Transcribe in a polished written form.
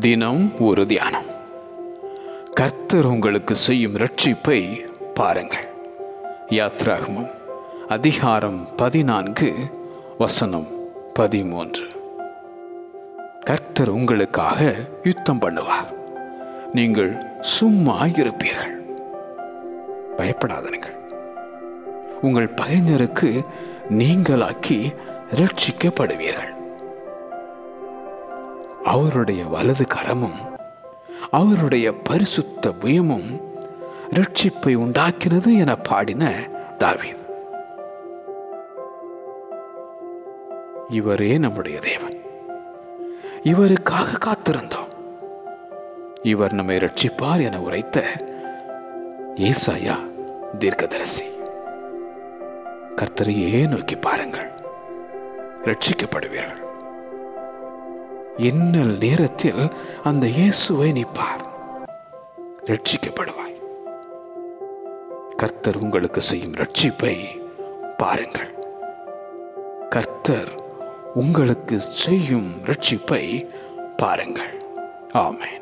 தினம் ஒரு தியானம். கர்த்தர் உங்களுக்கு செய்யும் இரட்சிப்பை பாருங்கள். யாத்ராகமம் அதிகாரம் 14 வசனம் 13. கர்த்தர் உங்களுக்காக யுத்தம் பண்ணுவார், நீங்கள் சும்மா இருப்பீர்கள். பயப்படாதீர்கள். உங்கள் பகைஞருக்கு நீங்களாக்கி ரட்சிக்கப்படுவீர்கள். அவருடைய வலது கரமும் அவருடைய பரிசுத்த புயமும் ரட்சிப்பை உண்டாக்கினது என பாடின தாவீது. இவரே நம்முடைய தேவன். இவருக்காக காத்திருந்தோம். இவர் நம்மை ரட்சிப்பார் என உரைத்த ஏசாயா தீர்க்கதரிசி. கர்த்தரையே நோக்கி பாருங்கள், ரட்சிக்கப்படுவீர்கள். இன்னல் நேரத்தில் அந்த இயேசுவை நீ பார், ரட்சிக்கப்படுவாய். கர்த்தர் உங்களுக்கு செய்யும் ரட்சிப்பை பாருங்கள். கர்த்தர் உங்களுக்கு செய்யும் ரட்சிப்பை பாருங்கள். ஆமென்.